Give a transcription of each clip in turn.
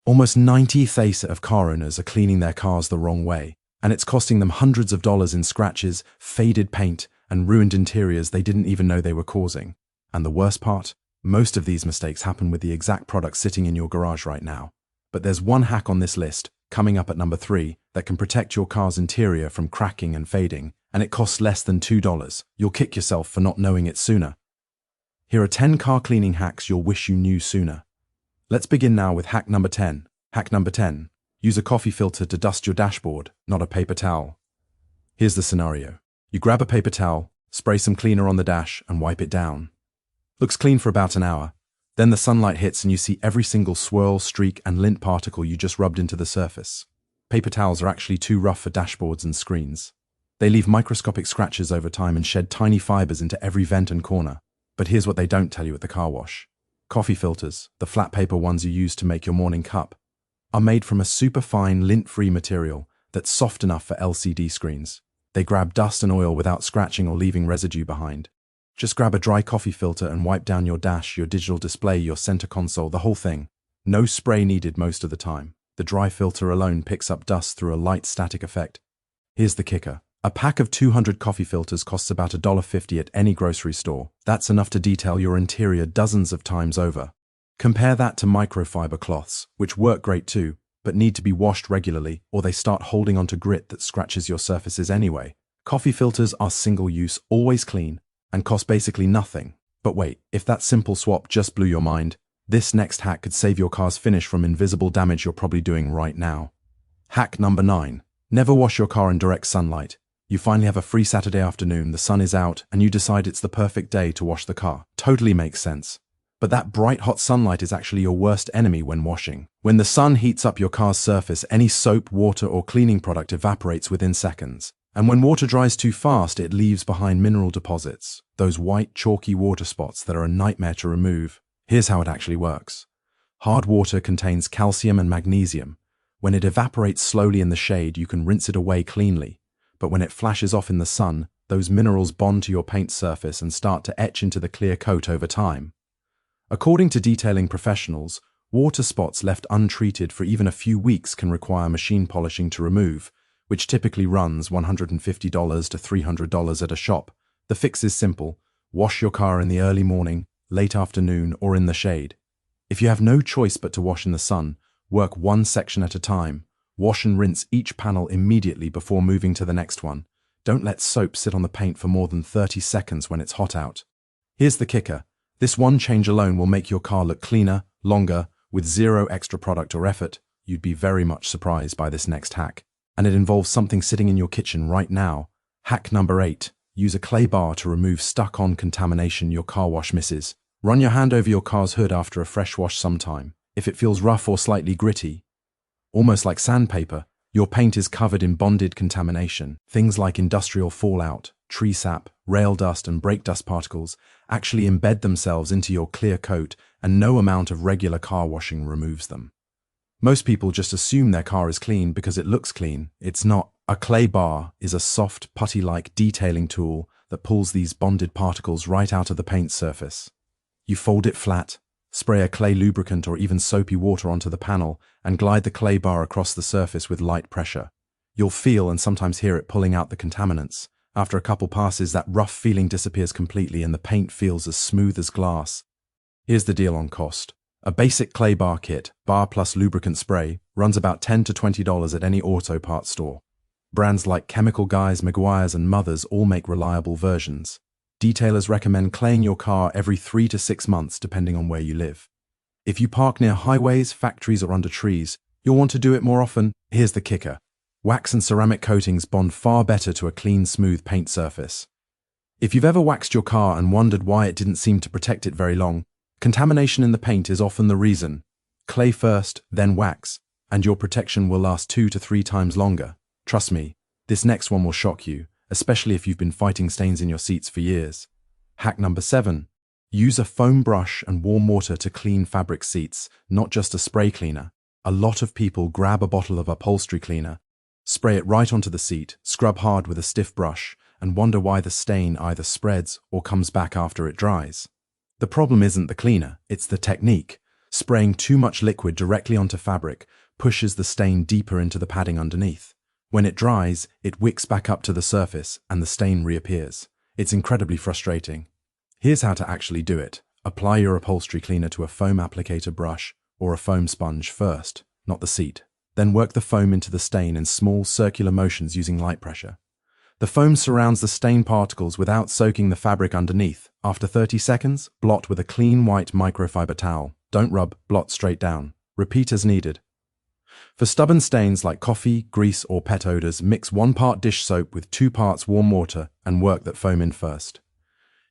Almost 90% of car owners are cleaning their cars the wrong way, and it's costing them hundreds of dollars in scratches, faded paint, and ruined interiors they didn't even know they were causing. And the worst part? Most of these mistakes happen with the exact product sitting in your garage right now. But there's one hack on this list, coming up at number 3, that can protect your car's interior from cracking and fading, and it costs less than $2. You'll kick yourself for not knowing it sooner. Here are 10 car cleaning hacks you'll wish you knew sooner. Let's begin now with hack number 10. Hack number 10. Use a coffee filter to dust your dashboard, not a paper towel. Here's the scenario. You grab a paper towel, spray some cleaner on the dash, and wipe it down. Looks clean for about an hour. Then the sunlight hits and you see every single swirl, streak, and lint particle you just rubbed into the surface. Paper towels are actually too rough for dashboards and screens. They leave microscopic scratches over time and shed tiny fibers into every vent and corner. But here's what they don't tell you at the car wash. Coffee filters, the flat paper ones you use to make your morning cup, are made from a super fine, lint-free material that's soft enough for LCD screens. They grab dust and oil without scratching or leaving residue behind. Just grab a dry coffee filter and wipe down your dash, your digital display, your center console, the whole thing. No spray needed most of the time. The dry filter alone picks up dust through a light static effect. Here's the kicker. A pack of 200 coffee filters costs about $1.50 at any grocery store. That's enough to detail your interior dozens of times over. Compare that to microfiber cloths, which work great too, but need to be washed regularly or they start holding onto grit that scratches your surfaces anyway. Coffee filters are single-use, always clean, and cost basically nothing. But wait, if that simple swap just blew your mind, this next hack could save your car's finish from invisible damage you're probably doing right now. Hack number 9. Never wash your car in direct sunlight. You finally have a free Saturday afternoon, the sun is out, and you decide it's the perfect day to wash the car. Totally makes sense. But that bright hot sunlight is actually your worst enemy when washing. When the sun heats up your car's surface, any soap, water, or cleaning product evaporates within seconds. And when water dries too fast, it leaves behind mineral deposits, those white, chalky water spots that are a nightmare to remove. Here's how it actually works. Hard water contains calcium and magnesium. When it evaporates slowly in the shade, you can rinse it away cleanly. But when it flashes off in the sun, those minerals bond to your paint surface and start to etch into the clear coat over time. According to detailing professionals, water spots left untreated for even a few weeks can require machine polishing to remove, which typically runs $150 to $300 at a shop. The fix is simple. Wash your car in the early morning, late afternoon, or in the shade. If you have no choice but to wash in the sun, work one section at a time. Wash and rinse each panel immediately before moving to the next one. Don't let soap sit on the paint for more than 30 seconds when it's hot out. Here's the kicker. This one change alone will make your car look cleaner, longer, with zero extra product or effort. You'd be very much surprised by this next hack. And it involves something sitting in your kitchen right now. Hack number 8. Use a clay bar to remove stuck-on contamination your car wash misses. Run your hand over your car's hood after a fresh wash sometime. If it feels rough or slightly gritty, almost like sandpaper, your paint is covered in bonded contamination. Things like industrial fallout, tree sap, rail dust, and brake dust particles actually embed themselves into your clear coat, and no amount of regular car washing removes them. Most people just assume their car is clean because it looks clean. It's not. A clay bar is a soft, putty-like detailing tool that pulls these bonded particles right out of the paint surface. You fold it flat, spray a clay lubricant or even soapy water onto the panel, and glide the clay bar across the surface with light pressure. You'll feel and sometimes hear it pulling out the contaminants. After a couple passes, that rough feeling disappears completely and the paint feels as smooth as glass. Here's the deal on cost. A basic clay bar kit, bar plus lubricant spray, runs about $10 to $20 at any auto parts store. Brands like Chemical Guys, Meguiar's, and Mothers all make reliable versions. Detailers recommend claying your car every 3 to 6 months depending on where you live. If you park near highways, factories, or under trees, you'll want to do it more often. Here's the kicker. Wax and ceramic coatings bond far better to a clean, smooth paint surface. If you've ever waxed your car and wondered why it didn't seem to protect it very long, contamination in the paint is often the reason. Clay first, then wax, and your protection will last 2 to 3 times longer. Trust me, this next one will shock you, especially if you've been fighting stains in your seats for years. Hack number 7. Use a foam brush and warm water to clean fabric seats, not just a spray cleaner. A lot of people grab a bottle of upholstery cleaner, spray it right onto the seat, scrub hard with a stiff brush, and wonder why the stain either spreads or comes back after it dries. The problem isn't the cleaner, it's the technique. Spraying too much liquid directly onto fabric pushes the stain deeper into the padding underneath. When it dries, it wicks back up to the surface and the stain reappears. It's incredibly frustrating. Here's how to actually do it. Apply your upholstery cleaner to a foam applicator brush or a foam sponge first, not the seat. Then work the foam into the stain in small circular motions using light pressure. The foam surrounds the stain particles without soaking the fabric underneath. After 30 seconds, blot with a clean white microfiber towel. Don't rub, blot straight down. Repeat as needed. For stubborn stains like coffee, grease, or pet odors, mix 1 part dish soap with 2 parts warm water and work that foam in first.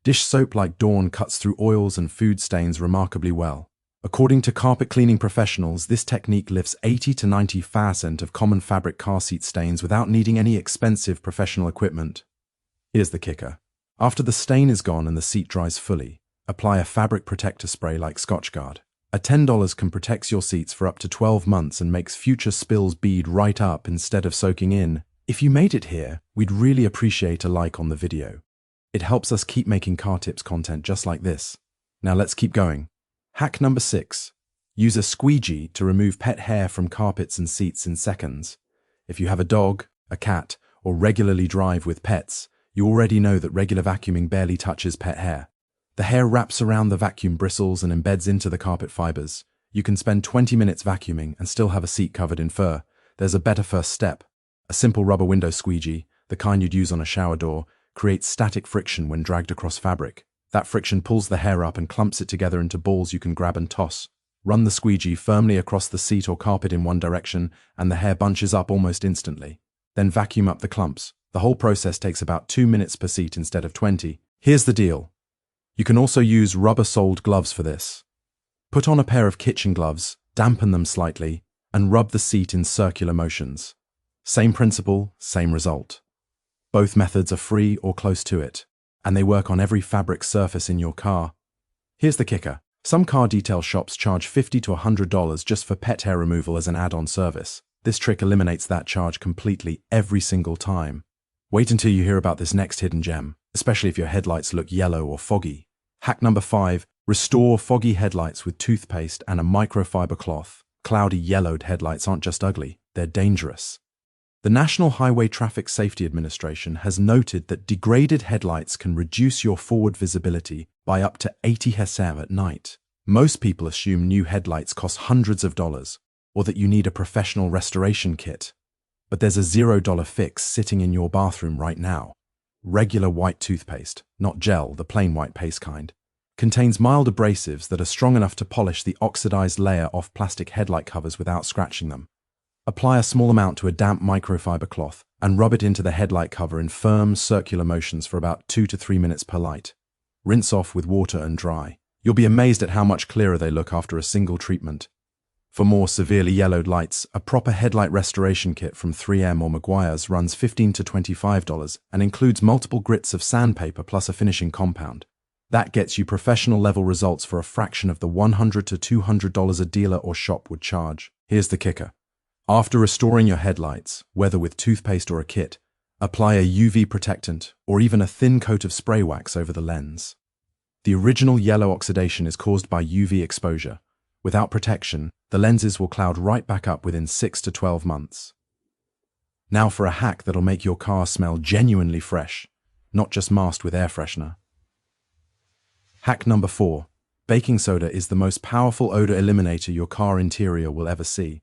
Dish soap like Dawn cuts through oils and food stains remarkably well. According to carpet cleaning professionals, this technique lifts 80 to 90% of common fabric car seat stains without needing any expensive professional equipment. Here's the kicker. After the stain is gone and the seat dries fully, apply a fabric protector spray like Scotchgard. At $10 can protect your seats for up to 12 months and makes future spills bead right up instead of soaking in. If you made it here, we'd really appreciate a like on the video. It helps us keep making car tips content just like this. Now let's keep going. Hack number 6. Use a squeegee to remove pet hair from carpets and seats in seconds. If you have a dog, a cat, or regularly drive with pets, you already know that regular vacuuming barely touches pet hair. The hair wraps around the vacuum bristles and embeds into the carpet fibers. You can spend 20 minutes vacuuming and still have a seat covered in fur. There's a better first step. A simple rubber window squeegee, the kind you'd use on a shower door, creates static friction when dragged across fabric. That friction pulls the hair up and clumps it together into balls you can grab and toss. Run the squeegee firmly across the seat or carpet in one direction, and the hair bunches up almost instantly. Then vacuum up the clumps. The whole process takes about 2 minutes per seat instead of 20. Here's the deal. You can also use rubber-soled gloves for this. Put on a pair of kitchen gloves, dampen them slightly, and rub the seat in circular motions. Same principle, same result. Both methods are free or close to it, and they work on every fabric surface in your car. Here's the kicker. Some car detail shops charge $50 to $100 just for pet hair removal as an add-on service. This trick eliminates that charge completely every single time. Wait until you hear about this next hidden gem, especially if your headlights look yellow or foggy. Hack number 5. Restore foggy headlights with toothpaste and a microfiber cloth. Cloudy yellowed headlights aren't just ugly, they're dangerous. The National Highway Traffic Safety Administration has noted that degraded headlights can reduce your forward visibility by up to 80 hesser at night. Most people assume new headlights cost hundreds of dollars, or that you need a professional restoration kit. But there's a $0 fix sitting in your bathroom right now. Regular white toothpaste, not gel, the plain white paste kind, contains mild abrasives that are strong enough to polish the oxidized layer off plastic headlight covers without scratching them. Apply a small amount to a damp microfiber cloth and rub it into the headlight cover in firm, circular motions for about 2 to 3 minutes per light. Rinse off with water and dry. You'll be amazed at how much clearer they look after a single treatment. For more severely yellowed lights, a proper headlight restoration kit from 3M or Meguiar's runs $15 to $25 and includes multiple grits of sandpaper plus a finishing compound. That gets you professional-level results for a fraction of the $100 to $200 a dealer or shop would charge. Here's the kicker. After restoring your headlights, whether with toothpaste or a kit, apply a UV protectant or even a thin coat of spray wax over the lens. The original yellow oxidation is caused by UV exposure. Without protection, the lenses will cloud right back up within 6 to 12 months. Now for a hack that'll make your car smell genuinely fresh, not just masked with air freshener. Hack number 4. Baking soda is the most powerful odor eliminator your car interior will ever see.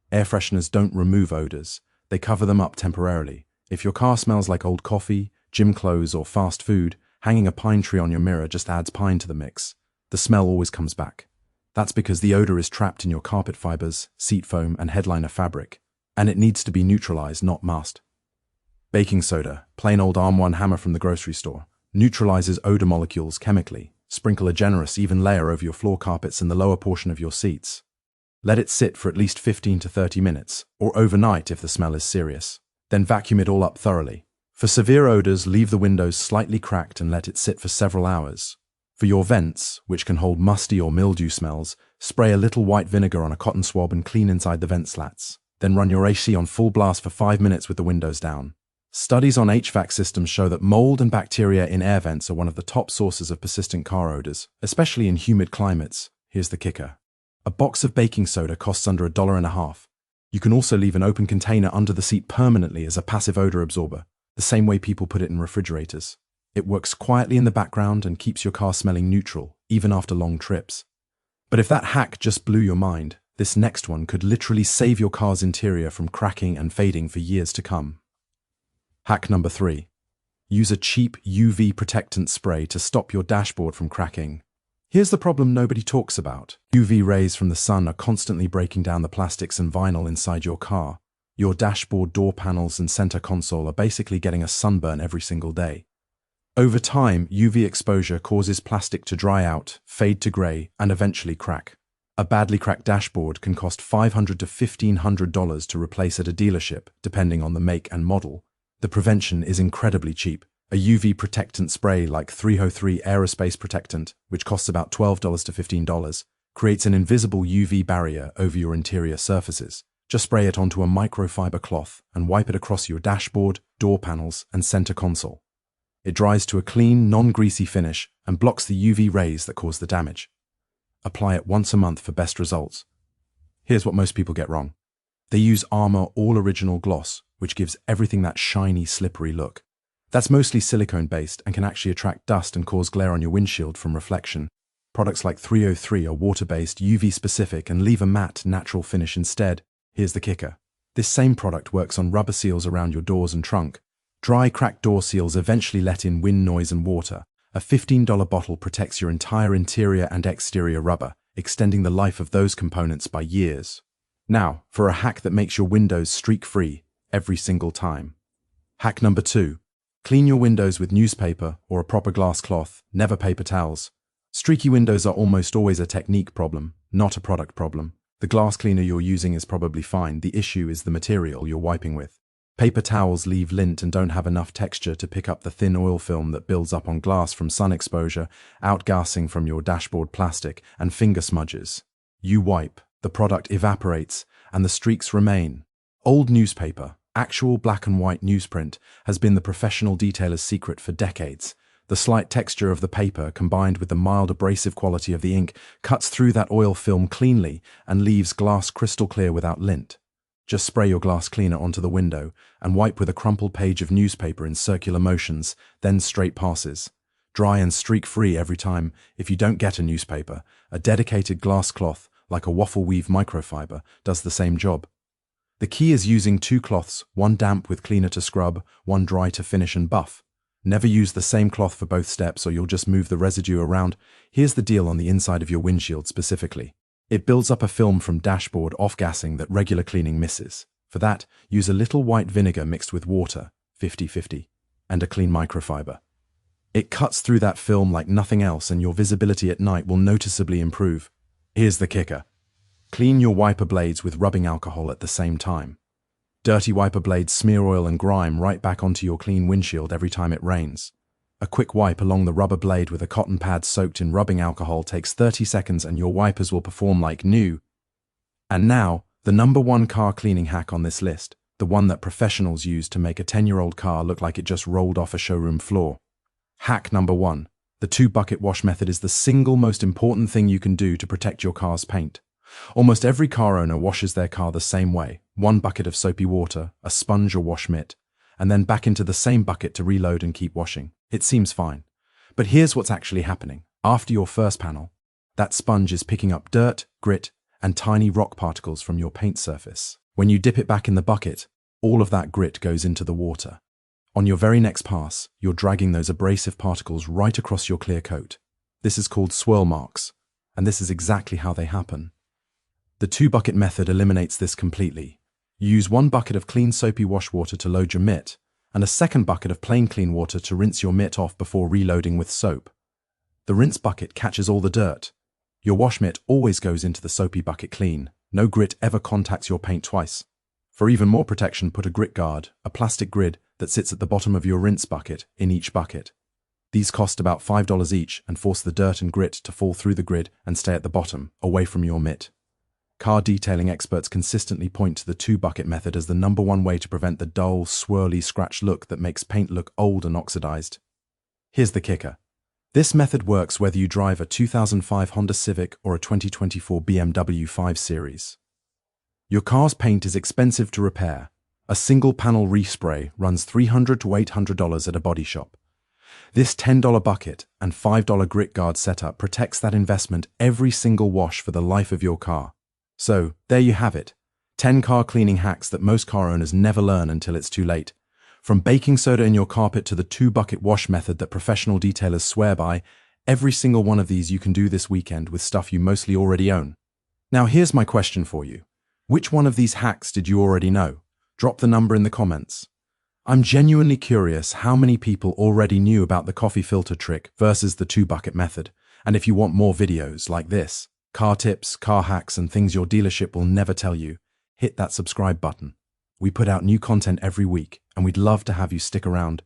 Air fresheners don't remove odors, they cover them up temporarily. If your car smells like old coffee, gym clothes, or fast food, hanging a pine tree on your mirror just adds pine to the mix. The smell always comes back. That's because the odor is trapped in your carpet fibers, seat foam, and headliner fabric, and it needs to be neutralized, not masked. Baking soda, plain old arm-one hammer from the grocery store, neutralizes odor molecules chemically. Sprinkle a generous, even layer over your floor carpets and the lower portion of your seats. Let it sit for at least 15 to 30 minutes, or overnight if the smell is serious. Then vacuum it all up thoroughly. For severe odors, leave the windows slightly cracked and let it sit for several hours. For your vents, which can hold musty or mildew smells, spray a little white vinegar on a cotton swab and clean inside the vent slats. Then run your AC on full blast for 5 minutes with the windows down. Studies on HVAC systems show that mold and bacteria in air vents are one of the top sources of persistent car odors, especially in humid climates. Here's the kicker. A box of baking soda costs under $1.50. You can also leave an open container under the seat permanently as a passive odor absorber, the same way people put it in refrigerators. It works quietly in the background and keeps your car smelling neutral, even after long trips. But if that hack just blew your mind, this next one could literally save your car's interior from cracking and fading for years to come. Hack number 3. Use a cheap UV protectant spray to stop your dashboard from cracking. Here's the problem nobody talks about. UV rays from the sun are constantly breaking down the plastics and vinyl inside your car. Your dashboard, door panels, and center console are basically getting a sunburn every single day. Over time, UV exposure causes plastic to dry out, fade to gray, and eventually crack. A badly cracked dashboard can cost $500 to $1,500 to replace at a dealership, depending on the make and model. The prevention is incredibly cheap. A UV protectant spray like 303 Aerospace Protectant, which costs about $12 to $15, creates an invisible UV barrier over your interior surfaces. Just spray it onto a microfiber cloth and wipe it across your dashboard, door panels, and center console. It dries to a clean, non-greasy finish and blocks the UV rays that cause the damage. Apply it once a month for best results. Here's what most people get wrong. They use Armor All Original Gloss, which gives everything that shiny, slippery look. That's mostly silicone-based and can actually attract dust and cause glare on your windshield from reflection. Products like 303 are water-based, UV-specific, and leave a matte, natural finish instead. Here's the kicker. This same product works on rubber seals around your doors and trunk. Dry, cracked door seals eventually let in wind, noise, and water. A $15 bottle protects your entire interior and exterior rubber, extending the life of those components by years. Now, for a hack that makes your windows streak-free every single time. Hack number 2. Clean your windows with newspaper or a proper glass cloth, never paper towels. Streaky windows are almost always a technique problem, not a product problem. The glass cleaner you're using is probably fine. The issue is the material you're wiping with. Paper towels leave lint and don't have enough texture to pick up the thin oil film that builds up on glass from sun exposure, outgassing from your dashboard plastic, and finger smudges. You wipe, the product evaporates, and the streaks remain. Old newspaper, actual black and white newsprint, has been the professional detailer's secret for decades. The slight texture of the paper, combined with the mild abrasive quality of the ink, cuts through that oil film cleanly and leaves glass crystal clear without lint. Just spray your glass cleaner onto the window and wipe with a crumpled page of newspaper in circular motions, then straight passes. Dry and streak-free every time. If you don't get a newspaper, a dedicated glass cloth, like a waffle weave microfiber, does the same job. The key is using 2 cloths, one damp with cleaner to scrub, one dry to finish and buff. Never use the same cloth for both steps or you'll just move the residue around. Here's the deal on the inside of your windshield specifically. It builds up a film from dashboard off-gassing that regular cleaning misses. For that, use a little white vinegar mixed with water, 50-50, and a clean microfiber. It cuts through that film like nothing else and your visibility at night will noticeably improve. Here's the kicker. Clean your wiper blades with rubbing alcohol at the same time. Dirty wiper blades smear oil and grime right back onto your clean windshield every time it rains. A quick wipe along the rubber blade with a cotton pad soaked in rubbing alcohol takes 30 seconds and your wipers will perform like new. And now, the number 1 car cleaning hack on this list, the one that professionals use to make a 10-year-old car look like it just rolled off a showroom floor. Hack number 1. The 2-bucket wash method is the single most important thing you can do to protect your car's paint. Almost every car owner washes their car the same way. 1 bucket of soapy water, a sponge or wash mitt, and then back into the same bucket to reload and keep washing. It seems fine. But here's what's actually happening. After your first panel, that sponge is picking up dirt, grit, and tiny rock particles from your paint surface. When you dip it back in the bucket, all of that grit goes into the water. On your very next pass, you're dragging those abrasive particles right across your clear coat. This is called swirl marks, and this is exactly how they happen. The 2-bucket method eliminates this completely. You use 1 bucket of clean soapy wash water to load your mitt, and a second bucket of plain clean water to rinse your mitt off before reloading with soap. The rinse bucket catches all the dirt. Your wash mitt always goes into the soapy bucket clean. No grit ever contacts your paint twice. For even more protection, put a grit guard, a plastic grid that sits at the bottom of your rinse bucket, in each bucket. These cost about $5 each and force the dirt and grit to fall through the grid and stay at the bottom, away from your mitt. Car detailing experts consistently point to the 2-bucket method as the number 1 way to prevent the dull, swirly, scratched look that makes paint look old and oxidized. Here's the kicker. This method works whether you drive a 2005 Honda Civic or a 2024 BMW 5 Series. Your car's paint is expensive to repair. A single panel respray runs $300 to $800 at a body shop. This $10 bucket and $5 grit guard setup protects that investment every single wash for the life of your car. So, there you have it. 10 car cleaning hacks that most car owners never learn until it's too late. From baking soda in your carpet to the 2-bucket wash method that professional detailers swear by, every single one of these you can do this weekend with stuff you mostly already own. Now here's my question for you. Which one of these hacks did you already know? Drop the number in the comments. I'm genuinely curious how many people already knew about the coffee filter trick versus the 2-bucket method. And if you want more videos like this, car tips, car hacks, and things your dealership will never tell you, hit that subscribe button. We put out new content every week, and we'd love to have you stick around.